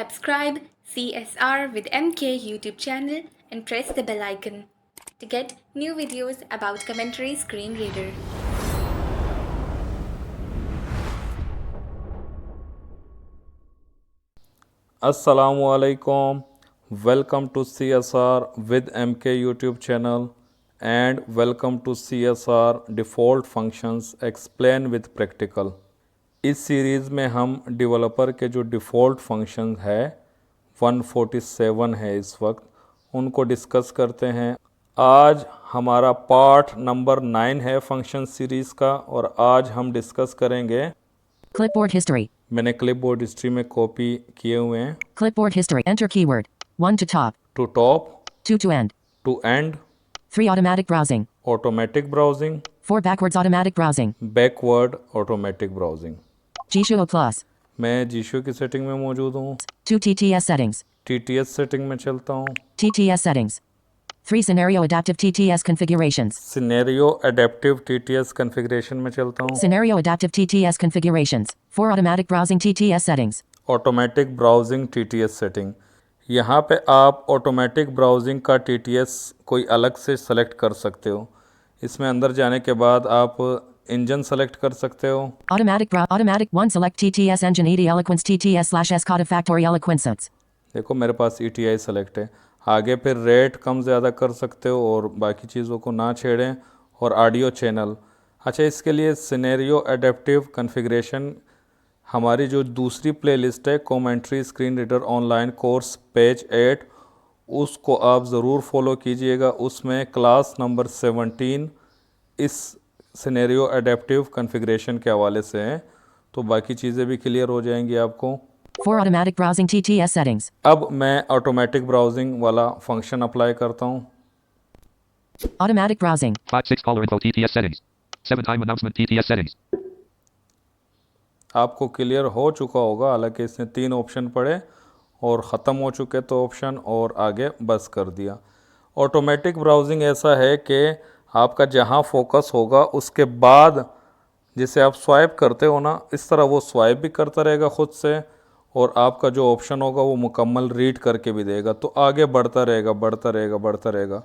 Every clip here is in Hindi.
Subscribe CSR with MK YouTube channel and press the bell icon to get new videos about Commentary Screen Reader. Assalamu alaikum. Welcome to CSR with MK YouTube channel and welcome to CSR Default Functions Explain with Practical. इस सीरीज़ में हम डेवलपर के जो डिफ़ॉल्ट फंक्शन है 147 है इस वक्त, उनको डिस्कस करते हैं। आज हमारा पार्ट नंबर 9 है फंक्शन सीरीज़ का और आज हम डिस्कस करेंगे। Clipboard history. मैंने क्लिपबोर्ड हिस्ट्री में कॉपी किए हुए हैं। Clipboard history. Enter keyword. 1 to top. To top, 2 to end. To end, 3 automatic browsing. Automatic browsing, 4 backwards automatic browsing. Backward automatic browsing. G-Show Plus. मैं जीशो की सेटिंग में मौजूद हूँ। 2 TTS settings. TTS सेटिंग में चलता हूँ। TTS settings. 3 scenario adaptive TTS configurations. Scenario adaptive TTS configuration में चलता हूँ। Scenario adaptive TTS configurations. 4 automatic browsing TTS settings. Automatic browsing TTS setting. यहाँ पे आप ऑटोमेटिक ब्राउजिंग का TTS कोई अलग से सेलेक्ट कर सकते हो। इसमें अंदर जाने के बाद आप इंजन सेलेक्ट कर सकते हो। Automatic 1 select TTS engine ED eloquence TTS/S codifactory eloquence. देखो मेरे पास ETI सेलेक्ट है। आगे फिर रेट कम ज़्यादा कर सकते हो और बाकी चीज़ों को ना छेड़ें। और ऑडियो चैनल, अच्छा इसके लिए सिनेरियो एडेप्टिव कॉन्फ़िगरेशन हमारी जो दूसरी प्लेलिस्ट है commentary screen reader online course page 8, उसको आप ज़रूर फॉलो कीजिएगा। उसमें क्लास नंबर 17 इस सिनेरियो एडेप्टिव कॉन्फ़िगरेशन के हवाले से हैं, तो बाकी चीज़ें भी क्लियर हो जाएंगी आपको। 4 automatic browsing TTS settings. अब मैं ऑटोमेटिक ब्राउजिंग वाला फंक्शन अप्लाई करता हूँ। Automatic browsing. 5-6 caller info TTS settings. 7 time announcement TTS settings. आपको क्लियर हो चुका होगा, हालांकि इसने 3 ऑप्शन पढ़े और ख़त्म हो चुके तो ऑप्शन और आगे बस कर दिया। ऑटोमेटिक ब्राउजिंग ऐसा है कि आपका जहाँ फोकस होगा उसके बाद जिसे आप स्वाइप करते हो ना, इस तरह वो स्वाइप भी करता रहेगा ख़ुद से और आपका जो ऑप्शन होगा वो मुकम्मल रीड करके भी देगा, तो आगे बढ़ता रहेगा बढ़ता रहेगा बढ़ता रहेगा।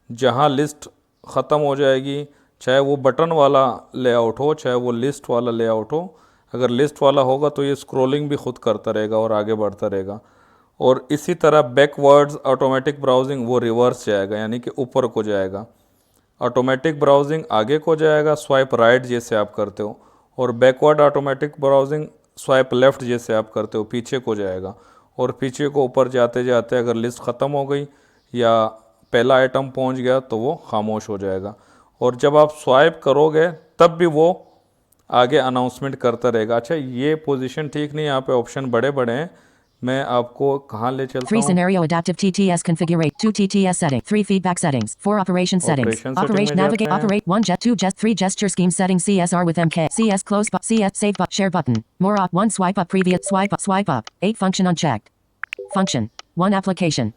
जहाँ लिस्ट ख़त्म हो जाएगी, चाहे वो बटन वाला लेआउट हो चाहे वो लिस्ट वाला लेआउट हो, अगर लिस्ट वाला होगा तो ये स्क्रॉलिंग भी खुद करता रहेगा और आगे बढ़ता रहेगा। और इसी तरह बैकवर्ड्स ऑटोमेटिक ब्राउजिंग वो रिवर्स जाएगा, यानी कि ऊपर को जाएगा। ऑटोमेटिक ब्राउजिंग आगे को जाएगा स्वाइप राइट जैसे आप करते हो, और backward automatic browsing swipe left जैसे आप करते हो पीछे को जाएगा। और पीछे को ऊपर जाते जाते अगर लिस्ट ख़त्म हो गई या पहला आइटम पहुंच गया तो वो खामोश हो जाएगा। और जब आप स्वाइप करोगे तब भी वो आगे अनाउंसमेंट करता रहेगा। अच्छा ये पोजीशन ठीक नहीं है, यहाँ पे ऑप्शन बड़े बड़े हैं, मैं आपको कहाँ ले चलता 3 हूँ। scenario adaptive TTS configurate. 2 TTS setting. 3 feedback settings. 4 operation settings. Operation setting Operation में navigate. जाते हैं। Operate 1 jet 2 jet 3 gesture scheme settings. CSR with MK. CS close but CS save but share button. More op 1 swipe up previous swipe up. 8 function unchecked. Function 1 application.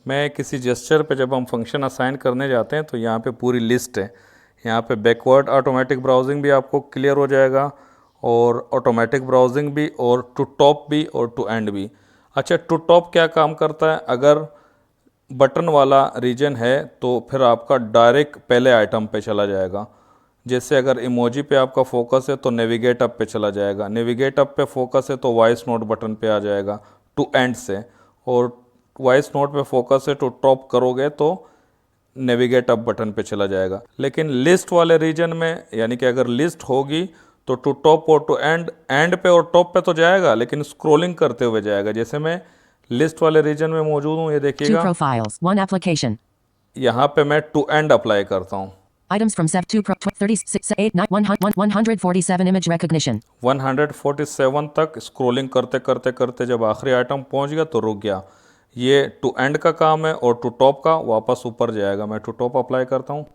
मैं किसी जेस्चर पे जब हम फंक्शन असाइन करने जाते हैं तो यहाँ पे पूरी लिस्ट है। यहाँ पे बैकवर्ड ऑटोमेटिक ब्राउजिंग भी आपको क्लियर हो जाएगा और ऑटोमेटिक ब्राउजिंग भी और टू टॉप भी और टू एंड भी। अच्छा टू टॉप क्या काम करता है, अगर बटन वाला रीजन है तो फिर आपका डायरेक्ट पहले आइटम पे चला जाएगा। जैसे अगर इमोजी पे आपका फोकस है तो नेविगेट अप पे चला जाएगा, नेविगेट अप पे फोकस है तो वॉइस नोट बटन पे आ जाएगा टू एंड से, और वॉइस नोट पे फोकस है तो टॉप करोगे तो नेविगेट अप बटन पे चला जाएगा। लेकिन लिस्ट वाले रीजन में यानी कि अगर लिस्ट होगी तो टू टॉप और टू एंड पे और टॉप पे तो जाएगा लेकिन स्क्रॉलिंग करते हुए जाएगा। जैसे मैं लिस्ट वाले रीजन में मौजूद हूँ, ये 2 देखिएगा, profiles. 1 application. यहाँ पे मैं टू एंड अप्लाई करता हूँ। Items from 2 pro 36 8 9 147 image recognition. 147 तक स्क्रॉलिंग करते करते करते जब आखिरी आइटम पहुँच गया तो रुक गया। ये टू एंड का काम है और टू टॉप का वापस ऊपर जाएगा। मैं टू टॉप अप्लाई करता हूँ।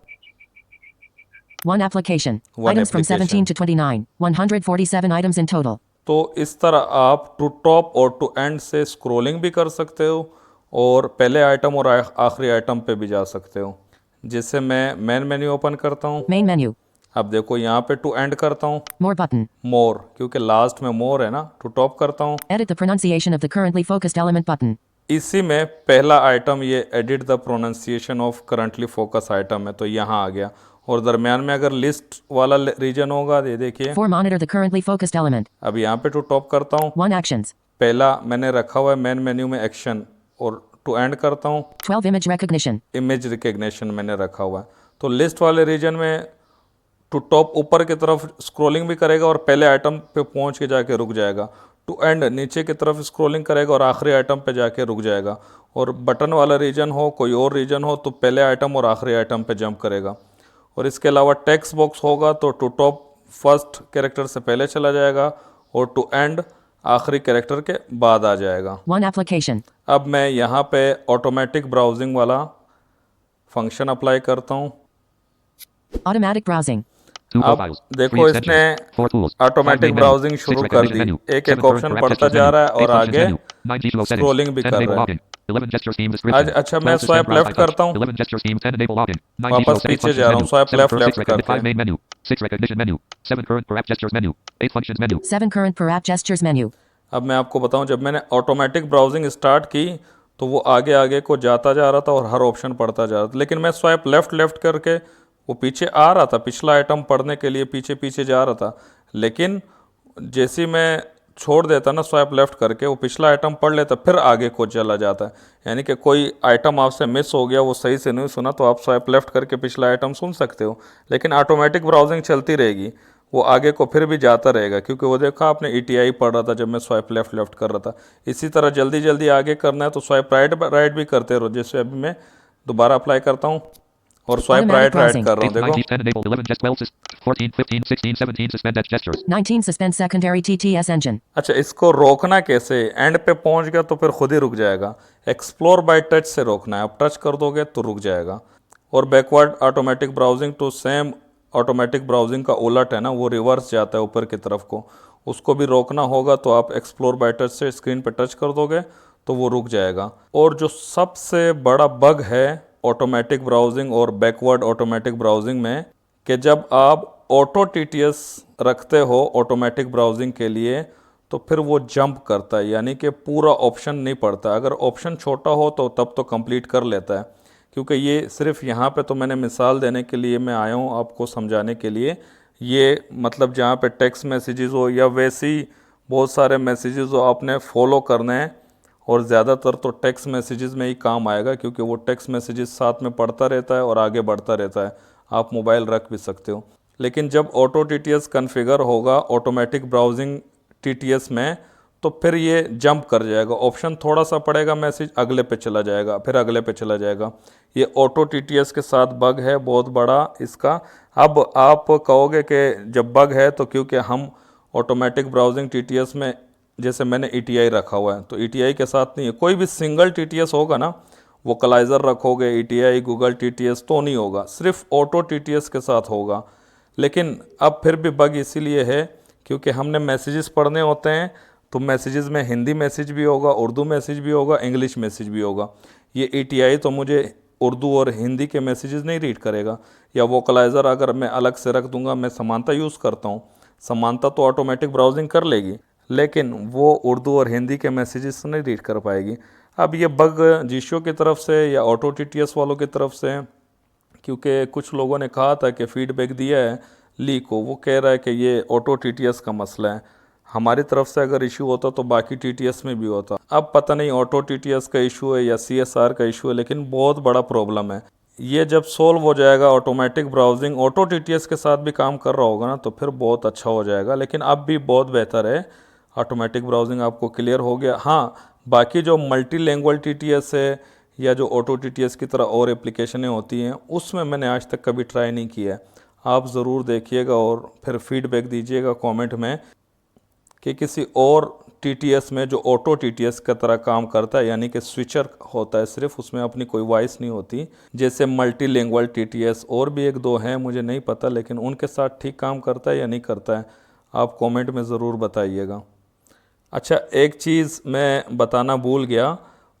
1 application. One Items from application. 17 to 29. 147 items in total. तो इस तरह आप टू टॉप और टू एंड से स्क्रॉलिंग भी कर सकते हो और पहले आइटम और आखिरी आइटम पे भी जा सकते हो। जैसे मैं मेन मेन्यू ओपन करता हूँ। Main menu. अब देखो यहाँ पे टू एंड करता हूँ, More button. मोर, क्योंकि लास्ट में मोर है ना। टू टॉप करता हूँ, Edit the pronunciation of the currently focused element button. इसी में पहला आइटम ये edit the pronunciation of currently focus item है, तो यहाँ आ गया। और दरमियान में अगर लिस्ट वाला रीजन होगा, ये देखिए। 4. Monitor the currently focused element. अब यहाँ पे टू टॉप करता हूँ, 1. Actions. पहला मैंने रखा हुआ है मेन मेन्यू में एक्शन, और टू एंड करता हूँ, 12. Image recognition. इमेज रिकग्निशन मैंने रखा हुआ है। तो लिस्ट वाले रीजन में टू टॉप ऊपर की तरफ स्क्रॉलिंग भी करेगा और पहले आइटम पे पहुंच के जाके रुक जाएगा। टू एंड नीचे की तरफ स्क्रॉलिंग करेगा और आखिरी आइटम पे जाके रुक जाएगा। और बटन वाला रीजन हो, कोई और रीजन हो, तो पहले आइटम और आखिरी आइटम पे जंप करेगा। और इसके अलावा टेक्स्ट बॉक्स होगा तो टू टॉप फर्स्ट कैरेक्टर से पहले चला जाएगा और टू एंड आखिरी कैरेक्टर के बाद आ जाएगा। 1. Application. अब मैं यहाँ पे ऑटोमेटिक ब्राउजिंग वाला फंक्शन अप्लाई करता हूँ। Automatic browsing. 2 अब profiles. 3 देखो extensions. इसने 4 tools. 5 automatic main menu. Browsing 6 शुरू कर recognition दी। menu. एक 7 एक current ऑप्शन per app पढ़ता gestures जा menu. रहा है 8 और functions आगे menu. 9 G flow settings. Scrolling भी 10 कर enable रहा है। login. 11 gesture scheme description. अच्छा, मैं 12 suspend swipe browse left by touch. करता हूँ, 11 gesture scheme 10 enable login. 9 G वापस flow 8 पीछे functions जा रहा हूँ menu. Swipe 7 left current 6 left recognition. करके। 5 main menu. 6 recognition menu. 7 current per app gestures menu. 8 functions menu. 7. Current per app gestures menu. अब मैं आपको बताऊं, जब मैंने ऑटोमेटिक ब्राउजिंग स्टार्ट की तो वो आगे आगे को जाता जा रहा था और हर ऑप्शन पढ़ता जा रहा था। लेकिन मैं स्वाइप लेफ्ट लेफ्ट करके वो पीछे आ रहा था, पिछला आइटम पढ़ने के लिए पीछे पीछे जा रहा था। लेकिन जैसे ही मैं छोड़ देता ना स्वाइप लेफ्ट करके, वो पिछला आइटम पढ़ लेता, फिर आगे को चला जाता है। यानी कि कोई आइटम आपसे मिस हो गया, वो सही से नहीं सुना, तो आप स्वाइप लेफ्ट करके पिछला आइटम सुन सकते हो। लेकिन ऑटोमेटिक ब्राउजिंग चलती रहेगी, वो आगे को फिर भी जाता रहेगा, क्योंकि वो देखा आपने ETI पढ़ रहा था जब मैं स्वाइप लेफ्ट लेफ्ट कर रहा था। इसी तरह जल्दी जल्दी आगे करना है तो स्वाइप राइट राइट भी करते रहो। जैसे अभी मैं दोबारा अप्लाई करता हूँ और स्वाइप राइट राइट कर रहा हूँ, 8 देखो। 19 10 enable 11 gest 12 14 15 16 17 suspend edge gestures. 19. Suspend secondary TTS engine. अच्छा, इसको रोकना कैसे? एंड पे पहुंच गया तो फिर खुद ही रुक जाएगा। एक्सप्लोर बाय टच से रोकना है, आप टच कर दोगे तो रुक जाएगा। और backward automatic browsing to same automatic browsing का उलट है ना, वो रिवर्स जाता है ऊपर की तरफ को, उसको भी रोकना होगा तो आप एक्सप्लोर बाय टच से स्क्रीन पे टच कर दोगे तो वो रुक जाएगा। और जो सबसे बड़ा बग है ऑटोमेटिक ब्राउजिंग और बैकवर्ड ऑटोमेटिक ब्राउजिंग में, कि जब आप ऑटो TTS रखते हो ऑटोमेटिक ब्राउजिंग के लिए तो फिर वो जंप करता है, यानी कि पूरा ऑप्शन नहीं पढ़ता। अगर ऑप्शन छोटा हो तो तब तो कंप्लीट कर लेता है, क्योंकि ये सिर्फ यहाँ पे तो मैंने मिसाल देने के लिए मैं आया हूँ आपको समझाने के लिए। ये मतलब जहाँ पे टेक्स्ट मैसेजेस हो या वैसे ही बहुत सारे मैसेजेस हो आपने फॉलो करने हैं, और ज़्यादातर तो टेक्स्ट मैसेजेस में ही काम आएगा, क्योंकि वो टेक्स्ट मैसेजेस साथ में पढ़ता रहता है और आगे बढ़ता रहता है। आप मोबाइल रख भी सकते हो। लेकिन जब ऑटो TTS कन्फिगर होगा ऑटोमेटिक ब्राउजिंग TTS में, तो फिर ये जंप कर जाएगा, ऑप्शन थोड़ा सा पड़ेगा मैसेज, अगले पे चला जाएगा, फिर अगले पे चला जाएगा। ये ऑटो TTS के साथ बग है बहुत बड़ा इसका। अब आप कहोगे कि जब बग है तो क्योंकि हम ऑटोमेटिक ब्राउजिंग TTS में, जैसे मैंने ETI रखा हुआ है, तो ETI के साथ नहीं है। कोई भी सिंगल TTS होगा ना, वोकलाइज़र रखोगे ETI गूगल TTS तो नहीं होगा, सिर्फ ऑटो TTS के साथ होगा। लेकिन अब फिर भी बग इसीलिए है क्योंकि हमने मैसेजेस पढ़ने होते हैं, तो मैसेजेस में हिंदी मैसेज भी होगा, उर्दू मैसेज भी होगा, इंग्लिश मैसेज भी होगा। ये ETI तो मुझे उर्दू और हिंदी के मैसेजेस नहीं रीड करेगा। या वोकलाइज़र अगर मैं अलग से रख दूंगा, मैं समानता यूज़ करता हूँ, समानता तो ऑटोमेटिक ब्राउजिंग कर लेगी, लेकिन वो उर्दू और हिंदी के मैसेजेस नहीं रीड कर पाएगी। अब ये बग जीशो की तरफ से या ऑटो TTS वालों की तरफ से है, क्योंकि कुछ लोगों ने कहा था कि फीडबैक दिया है ली को, वो कह रहा है कि ये ऑटो TTS का मसला है। हमारी तरफ से अगर इशू होता तो बाकी TTS में भी होता। अब पता नहीं ऑटो TTS का इशू है या CSR का इशू है, लेकिन बहुत बड़ा प्रॉब्लम है। ये जब सोल्व हो जाएगा, ऑटोमेटिक ब्राउजिंग ऑटो TTS के साथ भी काम कर रहा होगा ना, तो फिर बहुत अच्छा हो जाएगा। लेकिन अब भी बहुत बेहतर है, ऑटोमेटिक ब्राउजिंग आपको क्लियर हो गया। हाँ, बाकी जो मल्टी लैंग्वेज TTS है या जो ऑटो TTS की तरह और एप्लीकेशनें होती हैं, उसमें मैंने आज तक कभी ट्राई नहीं किया है। आप ज़रूर देखिएगा और फिर फीडबैक दीजिएगा कमेंट में कि किसी और TTS में जो ऑटो TTS की तरह काम करता है, यानी कि स्विचर होता है सिर्फ, उसमें अपनी कोई वॉइस नहीं होती, जैसे मल्टी लैंग्वेज TTS और भी एक दो हैं मुझे नहीं पता, लेकिन उनके साथ ठीक काम करता है या नहीं करता है, आप कमेंट में ज़रूर बताइएगा। अच्छा, एक चीज़ मैं बताना भूल गया,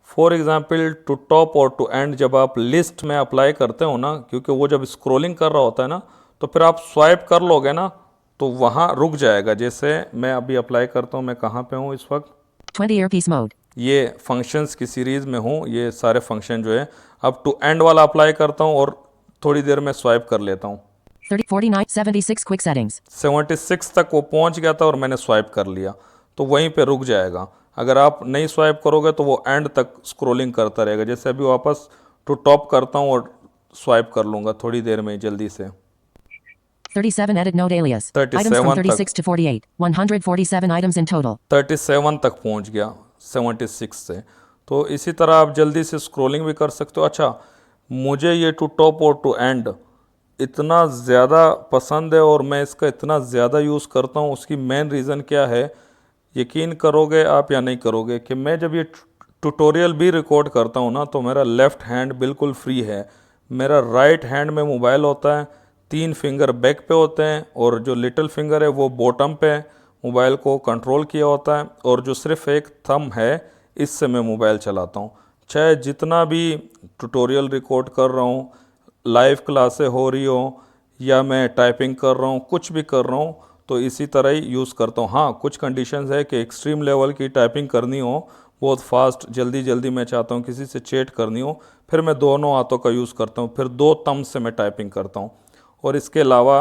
फॉर एग्ज़ाम्पल टू टॉप और टू एंड जब आप लिस्ट में अप्लाई करते हो ना, क्योंकि वो जब स्क्रॉलिंग कर रहा होता है ना, तो फिर आप स्वाइप कर लोगे ना तो वहाँ रुक जाएगा। जैसे मैं अभी अप्लाई करता हूँ, मैं कहाँ पे हूँ इस वक्त, 20 earpiece mode. ये फंक्शंस की सीरीज़ में हूँ। ये सारे फंक्शन जो है, अब टू एंड वाला अप्लाई करता हूँ और थोड़ी देर में स्वाइप कर लेता हूँ। 30, 49, 76 quick settings. 76 तक वो पहुँच गया था और मैंने स्वाइप कर लिया, तो वहीं पे रुक जाएगा। अगर आप नहीं स्वाइप करोगे तो वो एंड तक स्क्रॉलिंग करता रहेगा। जैसे अभी वापस टू टॉप करता हूँ और स्वाइप कर लूँगा थोड़ी देर में जल्दी से। 37 edit node alias. 37 Items from तक। 36 to 48. 147 items in total. 37 तक पहुंच गया 76 से। तो इसी तरह आप जल्दी से स्क्रॉलिंग भी कर सकते हो। अच्छा, मुझे ये टू टॉप और टू एंड इतना ज़्यादा पसंद है और मैं इसका इतना ज़्यादा यूज़ करता हूँ, उसकी मेन रीज़न क्या है, यकीन करोगे आप या नहीं करोगे, कि मैं जब ये ट्यूटोरियल भी रिकॉर्ड करता हूँ ना तो मेरा लेफ़्ट हैंड बिल्कुल फ्री है। मेरा राइट हैंड में मोबाइल होता है, 3 फिंगर बैक पे होते हैं और जो लिटिल फिंगर है वो बॉटम पे मोबाइल को कंट्रोल किया होता है, और जो सिर्फ एक थंब है इससे मैं मोबाइल चलाता हूँ। चाहे जितना भी ट्यूटोरियल रिकॉर्ड कर रहा हूँ, लाइव क्लासें हो रही हो या मैं टाइपिंग कर रहा हूँ, कुछ भी कर रहा हूँ, तो इसी तरह ही यूज़ करता हूँ। हाँ, कुछ कंडीशंस है कि एक्सट्रीम लेवल की टाइपिंग करनी हो, बहुत फास्ट जल्दी जल्दी मैं चाहता हूँ किसी से चैट करनी हो, फिर मैं दोनों हाथों का यूज़ करता हूँ, फिर 2 थंब से मैं टाइपिंग करता हूँ। और इसके अलावा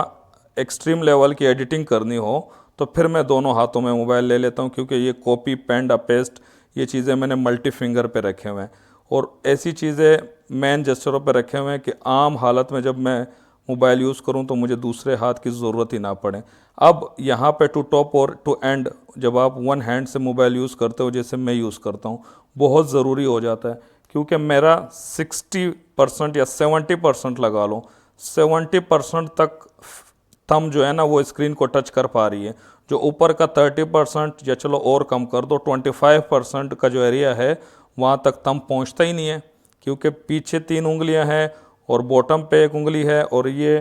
एक्सट्रीम लेवल की एडिटिंग करनी हो तो फिर मैं दोनों हाथों में मोबाइल ले लेता हूँ, क्योंकि ये कॉपी पेंड पेस्ट ये चीज़ें मैंने मल्टी फिंगर पे रखे हुए हैं, और ऐसी चीज़ें मेन जेस्चरों पे रखे हुए हैं कि आम हालत में जब मैं मोबाइल यूज़ करूं तो मुझे दूसरे हाथ की ज़रूरत ही ना पड़े। अब यहाँ पे टू टॉप और टू एंड जब आप वन हैंड से मोबाइल यूज़ करते हो, जैसे मैं यूज़ करता हूँ, बहुत ज़रूरी हो जाता है, क्योंकि मेरा 60% या 70% लगा लो, 70% तक थंब जो है ना वो स्क्रीन को टच कर पा रही है। जो ऊपर का 30% या चलो और कम कर दो 25% का जो एरिया है वहाँ तक थंब पहुँचता ही नहीं है, क्योंकि पीछे 3 उंगलियाँ हैं और बॉटम पे 1 उंगली है, और ये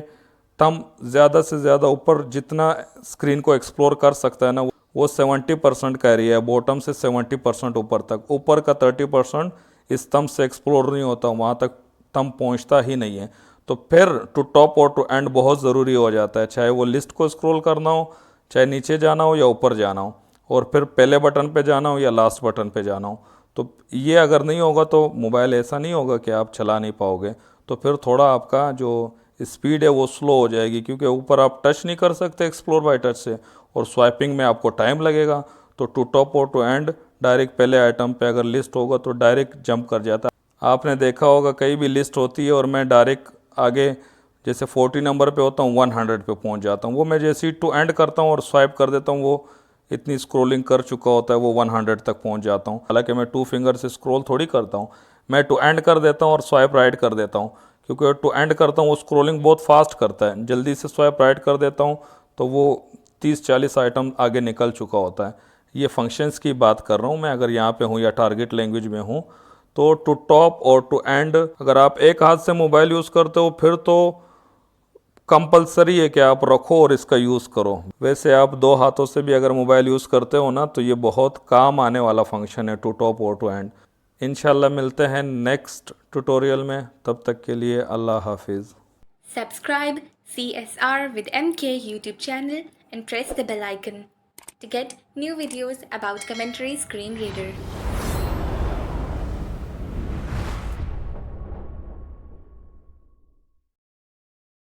थंब ज़्यादा से ज़्यादा ऊपर जितना स्क्रीन को एक्सप्लोर कर सकता है ना वो 70% का एरिया है, बॉटम से 70% ऊपर तक। ऊपर का 30% इस थंब से एक्सप्लोर नहीं होता, वहाँ तक थंब पहुँचता ही नहीं है। तो फिर टू टॉप और टू एंड बहुत ज़रूरी हो जाता है, चाहे वो लिस्ट को स्क्रॉल करना हो, चाहे नीचे जाना हो या ऊपर जाना हो, और फिर पहले बटन पे जाना हो या लास्ट बटन पे जाना हो। तो ये अगर नहीं होगा तो मोबाइल ऐसा नहीं होगा कि आप चला नहीं पाओगे, तो फिर थोड़ा आपका जो स्पीड है वो स्लो हो जाएगी, क्योंकि ऊपर आप टच नहीं कर सकते एक्सप्लोर बाय टच से, और स्वाइपिंग में आपको टाइम लगेगा। तो टू टॉप और टू एंड डायरेक्ट पहले आइटम पे अगर लिस्ट होगा तो डायरेक्ट जंप कर जाता है। आपने देखा होगा कई भी लिस्ट होती है और मैं डायरेक्ट आगे जैसे 40 नंबर पे होता हूँ 100 पे पहुँच जाता हूँ। वो मैं जैसे ही टू एंड करता हूँ और स्वाइप कर देता हूँ, वो इतनी स्क्रॉलिंग कर चुका होता है वो 100 तक पहुँच जाता हूँ। हालांकि मैं 2 फिंगर से स्क्रॉल थोड़ी करता हूँ, मैं टू एंड कर देता हूँ और स्वाइप राइट कर देता हूँ, क्योंकि टू एंड करता हूँ वो स्क्रॉलिंग बहुत फास्ट करता है। जल्दी से स्वाइप राइट कर देता हूँ तो वो 30-40 आइटम आगे निकल चुका होता है। ये फंक्शंस की बात कर रहा हूँ मैं, अगर यहाँ पे हूँ या टारगेट लैंग्वेज में हूँ। तो टू टॉप और टू एंड अगर आप एक हाथ से मोबाइल यूज़ करते हो फिर तो कंपलसरी है कि आप रखो और इसका यूज़ करो। वैसे आप 2 हाथों से भी अगर मोबाइल यूज़ करते हो ना तो ये बहुत काम आने वाला फंक्शन है टू टॉप और टू एंड। इंशाल्लाह मिलते हैं नेक्स्ट ट्यूटोरियल में, तब तक के लिए अल्लाह हाफिज़। Subscribe CSR with MK YouTube channel and press the bell icon to get new videos about Commentary Screen Reader.